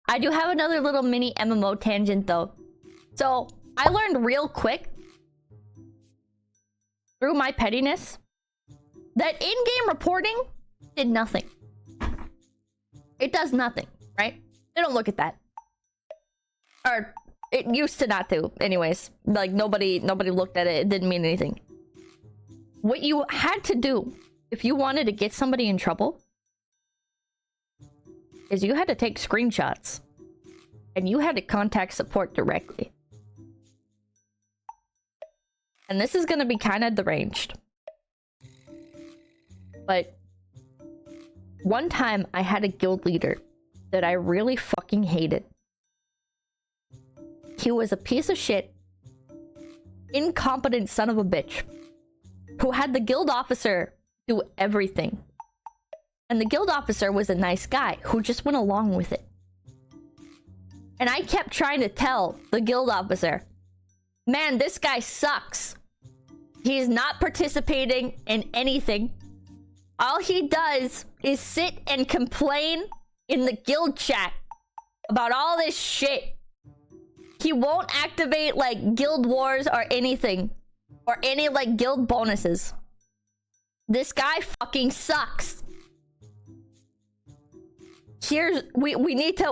I do have another little mini MMO tangent though. So I learned real quick through my pettiness that in-game reporting did nothing. It does nothing, right? They don't look at that. Or it used to not to, anyways. Like nobody looked at it. It didn't mean anything. What you had to do if you wanted to get somebody in trouble is you had to take screenshots and you had to contact support directly. And this is gonna be kind of deranged. But one time I had a guild leader that I really fucking hated. He was a piece of shit, incompetent son of a bitch who had the guild officer do everything. And the guild officer was a nice guy who just went along with it. And I kept trying to tell the guild officer, man, this guy sucks. He's not participating in anything. All he does is sit and complain in the guild chat about all this shit. He won't activate like guild wars or anything. Or any like guild bonuses. This guy fucking sucks. We need to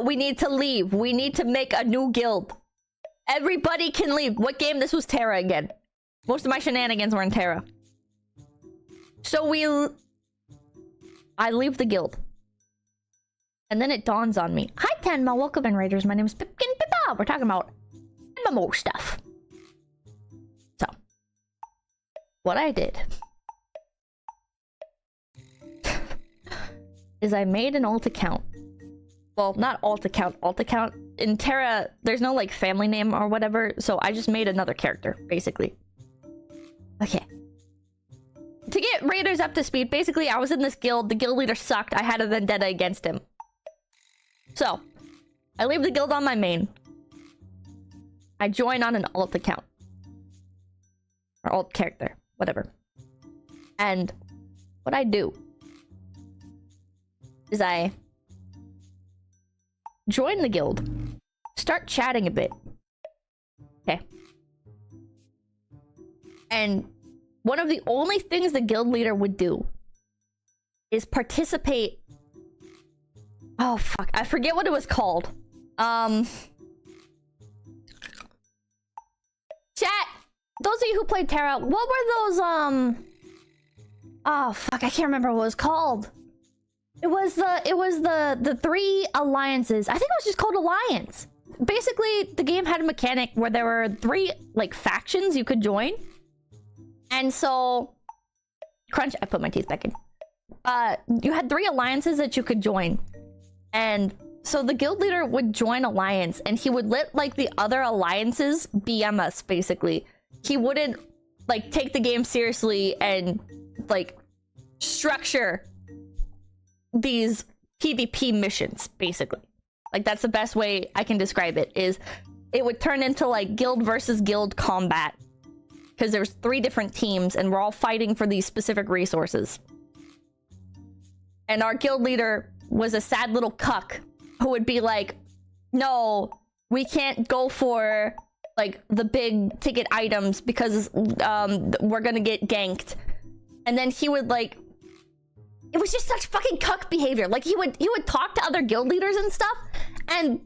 leave. We need to make a new guild. Everybody can leave. What game? This was TERA again. Most of my shenanigans were in TERA. So I leave the guild. And then it dawns on me. Hi Tenma, welcome in Raiders. My name is Pipkin Pippa. We're talking about MMO stuff. So what I did is I made an alt account. Well, not alt account, alt account. In TERA, there's no like family name or whatever, so I just made another character, basically. Okay. To get raiders up to speed, basically I was in this guild, the guild leader sucked, I had a vendetta against him. So, I leave the guild on my main. I join on an alt account. Or alt character, whatever. And what I do is I join the guild, start chatting a bit. Okay. And one of the only things the guild leader would do is participate. Oh fuck, I forget what it was called. Chat, those of you who played TERA, what were those oh fuck, I can't remember what it was called. It was the three alliances. I think it was just called Alliance. Basically, the game had a mechanic where there were three like factions you could join. And so crunch, I put my teeth back in. You had three alliances that you could join. And so the guild leader would join alliance and he would let like the other alliances BM us basically. He wouldn't like take the game seriously and like structure these PvP missions basically. Like that's the best way I can describe it, is it would turn into like guild versus guild combat. Because there's three different teams and we're all fighting for these specific resources. And our guild leader was a sad little cuck who would be like, no, we can't go for like the big ticket items because we're gonna get ganked. And then he would like, it was just such fucking cuck behavior. Like he would talk to other guild leaders and stuff, and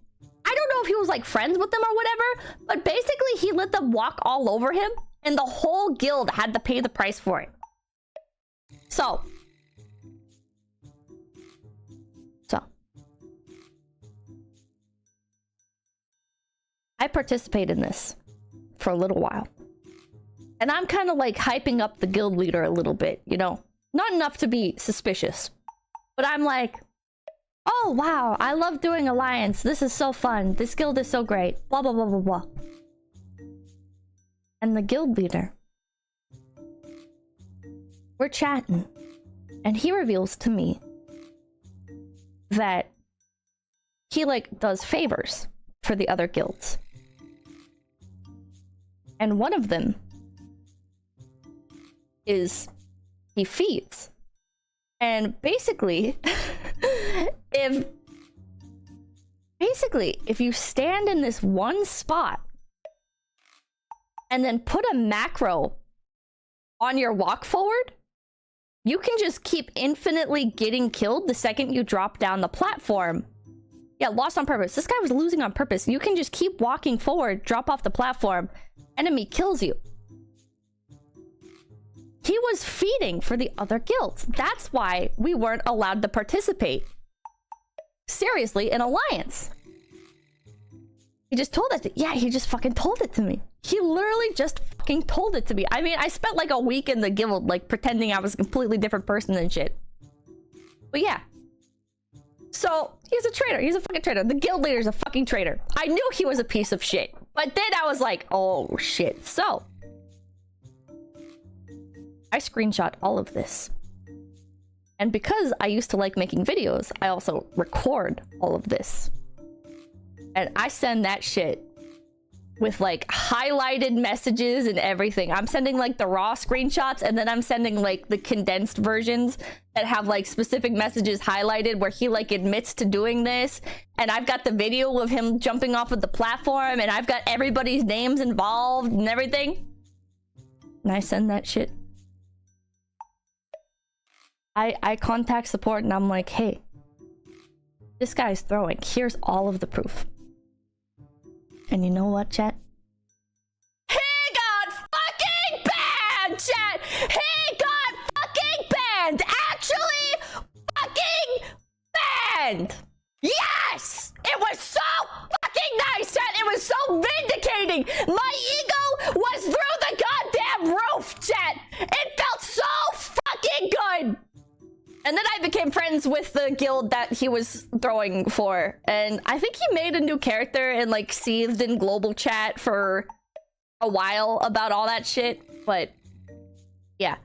I don't know if he was like friends with them or whatever, but basically he let them walk all over him and the whole guild had to pay the price for it. So I participated in this for a little while. And I'm kind of like hyping up the guild leader a little bit, you know? Not enough to be suspicious. But I'm like, oh wow, I love doing alliance. This is so fun. This guild is so great. Blah, blah, blah, blah, blah. And the guild leader, we're chatting. And he reveals to me that he like does favors for the other guilds. And one of them is he feeds. And basically, if basically, if you stand in this one spot and then put a macro on your walk forward, you can just keep infinitely getting killed the second you drop down the platform. Yeah, lost on purpose. This guy was losing on purpose. You can just keep walking forward, drop off the platform, enemy kills you. He was feeding for the other guilds. That's why we weren't allowed to participate seriously in Alliance. He just told it. Yeah, he just fucking told it to me. He literally just fucking told it to me. I mean, I spent like a week in the guild, like pretending I was a completely different person and shit. But yeah. So he's a traitor. He's a fucking traitor. The guild leader's a fucking traitor. I knew he was a piece of shit. But then I was like, oh shit. So I screenshot all of this. And because I used to like making videos, I also record all of this. And I send that shit with like highlighted messages and everything. I'm sending like the raw screenshots, and then I'm sending like the condensed versions that have like specific messages highlighted where he like admits to doing this. And I've got the video of him jumping off of the platform, and I've got everybody's names involved and everything. And I send that shit. I contact support and I'm like, hey, this guy's throwing. Here's all of the proof. And you know what, chat? He got fucking banned, chat! He got fucking banned! Actually fucking banned! Yes! It was so fucking nice, chat! It was so vindicating! My ego was through the goddamn roof, chat! It felt so fucking good! And then I became friends with the guild that he was throwing for. And I think he made a new character and like seethed in global chat for a while about all that shit. But yeah,